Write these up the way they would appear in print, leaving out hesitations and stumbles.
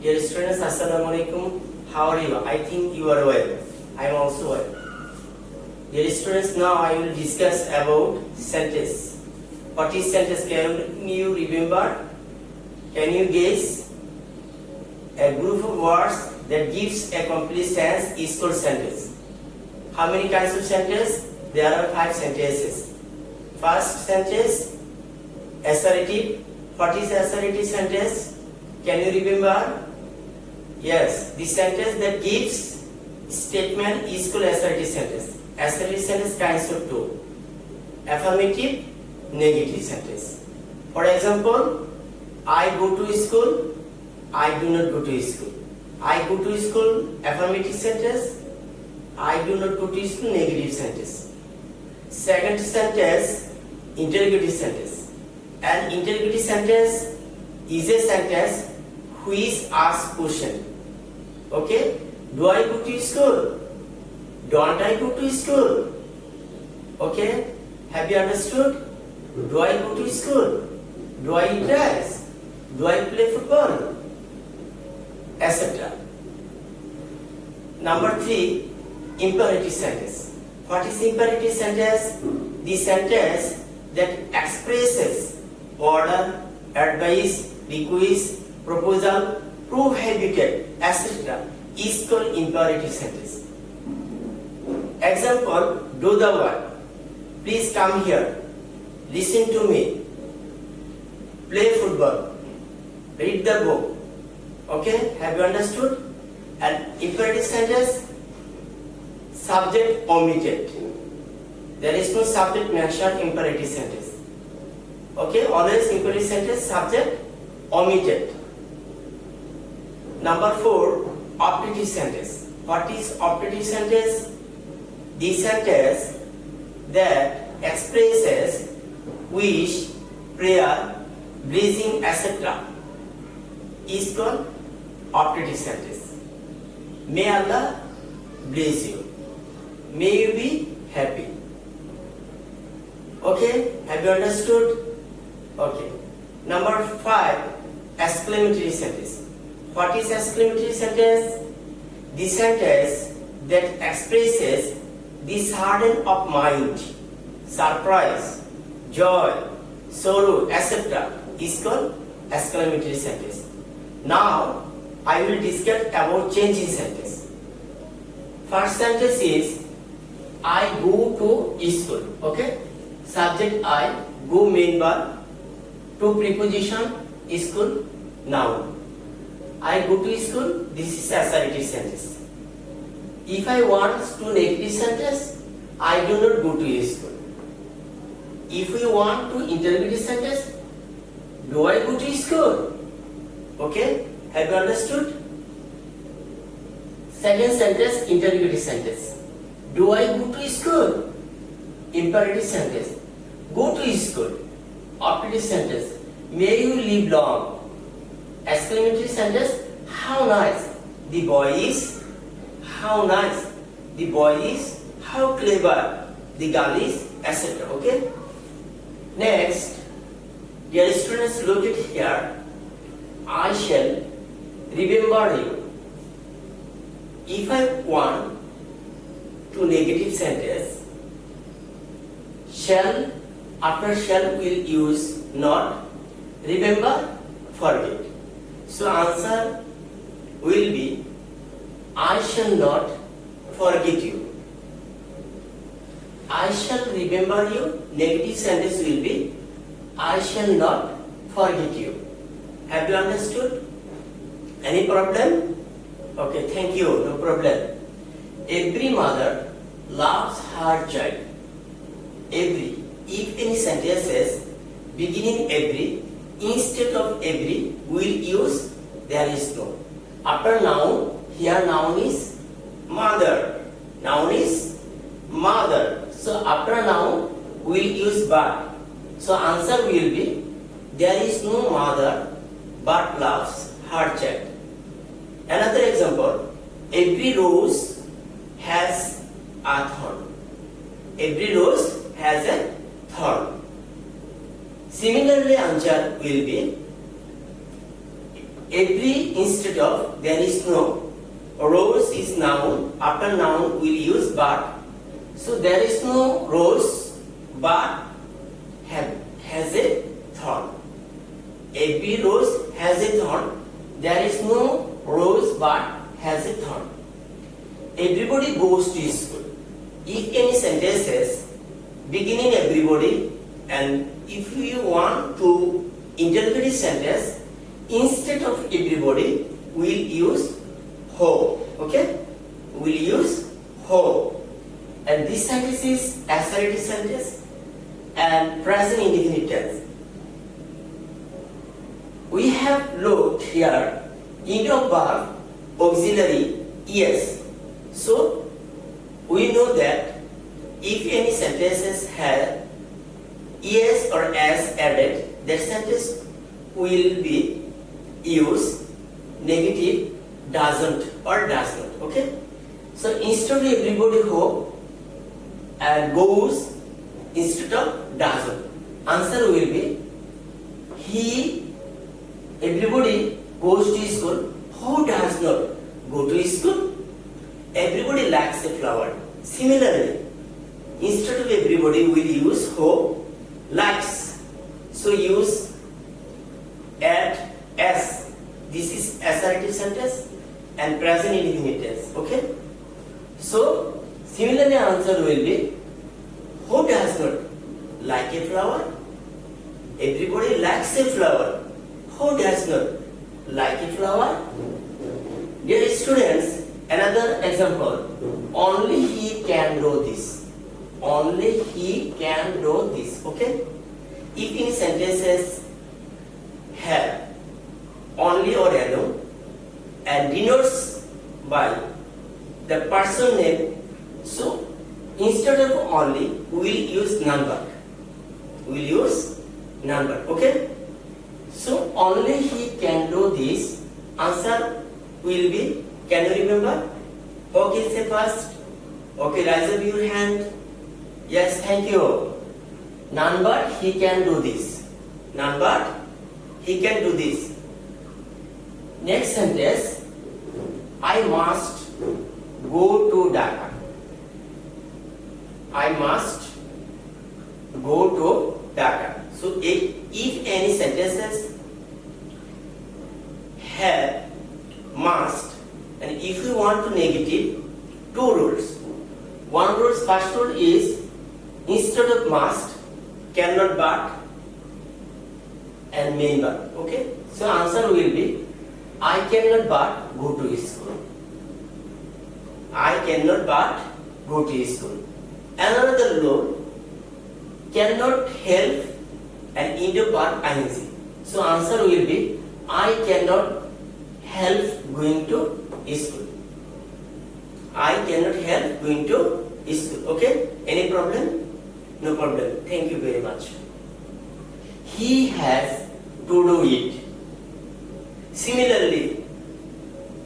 Dear students, Assalamu alaikum. How are you? I think you are well. I am also well. Dear students, now I will discuss about sentence. What is sentence? Can you remember? Can you guess? A group of words that gives a complete sense is called sentence. How many kinds of sentence? There are 5 sentences. First sentence, assertive. What is assertive sentence? Can you remember? Yes, the sentence that gives statement is called assertive sentence. Assertive sentence kinds of 2. Affirmative, negative sentence. For example, I go to school, I do not go to school. I go to school, affirmative sentence. I do not go to school, negative sentence. Second sentence, interrogative sentence. An interrogative sentence is a sentence which asks question. Okay? Do I go to school? Don't I go to school? Okay? Have you understood? Do I go to school? Do I eat rice? Do I play football? Etc. Number 3, imperative sentence. What is imperative sentence? The sentence that expresses order, advice, request, proposal, prohibited, etc. is called imperative sentence. Example, do the work. Please come here. Listen to me. Play football. Read the book. Okay? Have you understood? An imperative sentence, subject omitted. There is no subject mentioned in imperative sentence. Okay? Always imperative sentence, subject omitted. Number 4, operative sentence. What is operative sentence? The sentence that expresses wish, prayer, blessing, etc. is called operative sentence. May Allah bless you. May you be happy. Okay? Have you understood? Okay. Number 5, exclamatory sentence. What is exclamatory sentence? The sentence that expresses the sudden of mind, surprise, joy, sorrow, etc. is called exclamatory sentence. Now, I will discuss about changing sentence. First sentence is, I go to school. Okay? Subject I, go main verb, to preposition, school, noun. I go to school, this is assertive sentence. If I want to negative sentence, I do not go to school. If we want to interrogative sentence, do I go to school? Okay? Have you understood? Second sentence, interrogative sentence. Do I go to school? Imperative sentence. Go to school. Operative sentence. May you live long. Exclamatory sentence. How nice the boy is. How nice the boy is. How clever the girl is, etc. Okay? Next, dear students, look at here. I shall remember you. If I want to negative sentence, shall, after shall will use not, remember, forget. So answer will be, I shall not forget you. I shall remember you. Negative sentence will be, I shall not forget you. Have you understood? Any problem? Okay, thank you, no problem. Every mother loves her child. Every. If any sentence says beginning every, instead of every, we'll use there is no. After noun, here noun is mother. Noun is mother. So after noun, we'll use but. So answer will be, there is no mother but loves her child. Another example, every rose has a thorn. Every rose has a thorn. Similarly, answer will be, every instead of there is no. Rose is noun. After noun we'll use but. So there is no rose but has a thorn. Every rose has a thorn. There is no rose but has a thorn. Everybody goes to school. If any sentences beginning everybody, and if you want to interrogate sentence, instead of everybody we'll use who. Okay, we'll use who. And this sentence is assertive sentence and present indefinite tense. We have looked here end of verb auxiliary yes. So we know that if any sentences have yes or as added, that sentence will be used negative doesn't or does not. Okay. So instead of everybody who and goes instead of doesn't. Answer will be he. Everybody goes to school. Who does not go to school? Everybody likes a flower. Similarly, instead of everybody we will use who likes. So use at s. This is assertive sentence and present indefinite tense. Okay. So similarly, answer will be who does not like a flower? Everybody likes a flower. Who does not like a flower? Dear students, another example. Only he can do this. Only he can do this. Okay? If in sentences have only or alone and denotes by the person name, so instead of only we will use number. We will use number. Okay? So only he can do this. Answer will be, can you remember? Okay, say first. Okay, raise up your hand. Yes, thank you. None but he can do this. None but he can do this. Next sentence. I must go to Dhaka. I must go to Dhaka. So if any sentences have must, and if you want to negative, two rules. One rule, first rule is instead of must, cannot but and main but. Okay. So answer will be I cannot but go to school. I cannot but go to school. Another rule, cannot help and into verb ing. So answer will be I cannot help going to school. I cannot help going to school. Okay? Any problem? No problem. Thank you very much. He has to do it. Similarly,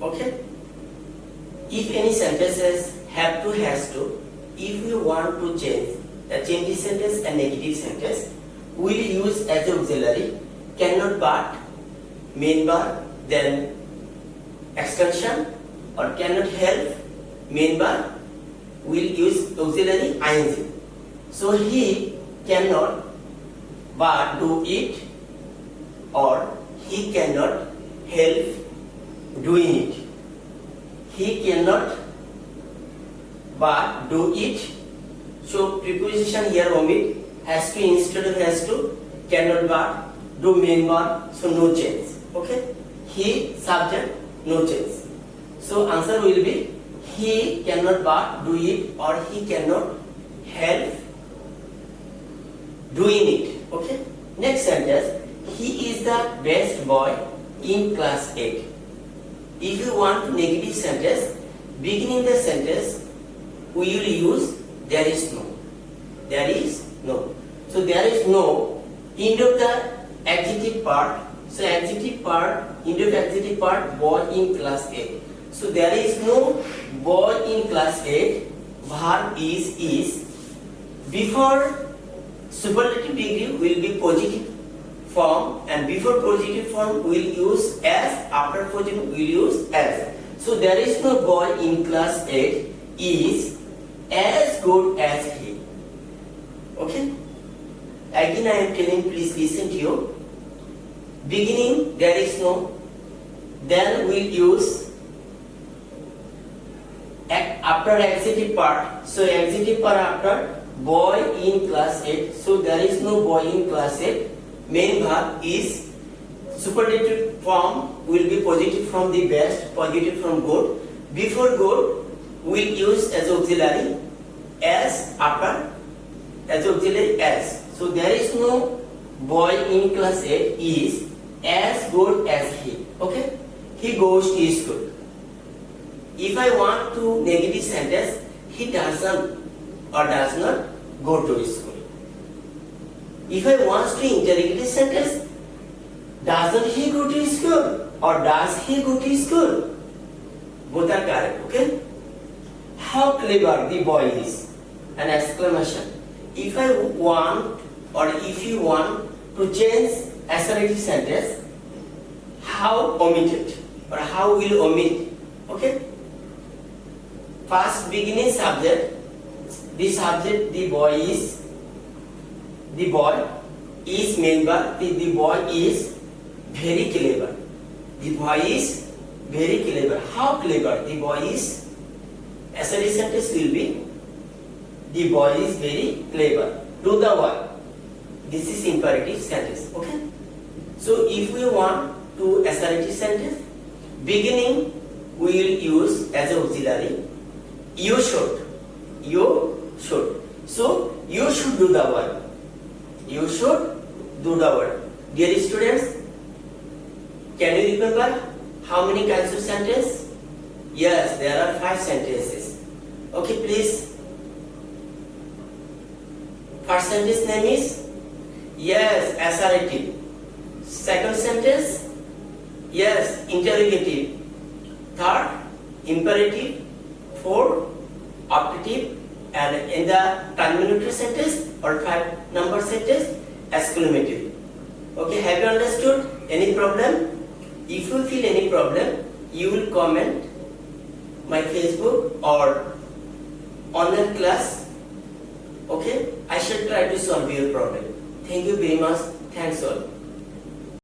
okay? If any sentences have to, has to, if we want to change the change sentence and negative sentence, we will use as auxiliary cannot but, main but, then extension, or cannot help, main but, we will use auxiliary ing. So he cannot but do it, or he cannot help doing it. He cannot but do it. So preposition here omit, has to instead of has to, cannot but, do main but, so no change. Okay? He subject, no change. So answer will be he cannot but do it, or he cannot help doing it. Okay? Next sentence, he is the best boy in class 8. If you want negative sentence, beginning the sentence, we will use there is no. There is no. So there is no end of the adjective part. So adjective part, end of adjective part, boy in class 8. So there is no boy in class 8. Verb is. Before superlative degree will be positive form and and before positive form we'll use as, after positive we'll use as. So there is no boy in class 8 is as good as he. Okay? Again I am telling, please listen to you. Beginning there is no, then we'll use after adjective part. So adjective part after boy in class 8. So there is no boy in class 8. Main verb is superlative form will be positive from the best, positive from good. Before good we'll use as auxiliary as, after as auxiliary as. So there is no boy in class 8 is as good as he. Okay? He goes to school. If I want to negative sentence, he doesn't or does not go to school. If I want to interrogative sentence, doesn't he go to school or does he go to school? Both are correct. Okay? How clever the boy is! An exclamation. If I want or if you want to change assertive sentence, how omit it or how will omit? Okay? First beginning subject. The subject, the boy is member. The boy is very clever. The boy is very clever. How clever? The boy is. Assertive sentence will be the boy is very clever. Do the work. This is imperative sentence. Okay? So if we want to assertive sentence, beginning we will use as auxiliary you should. You should. So you should do the work. You should do the work. Dear students, can you remember how many kinds of sentence? Yes, there are 5 sentences. Okay, please. First sentence name is yes, assertive. Second sentence, yes, interrogative. Third, imperative. Fourth, optative. And in the terminative sentence or 5 number sentence, exclamative. Okay, have you understood? Any problem? If you feel any problem, you will comment my Facebook or online class. Okay, I shall try to solve your problem. Thank you very much. Thanks all.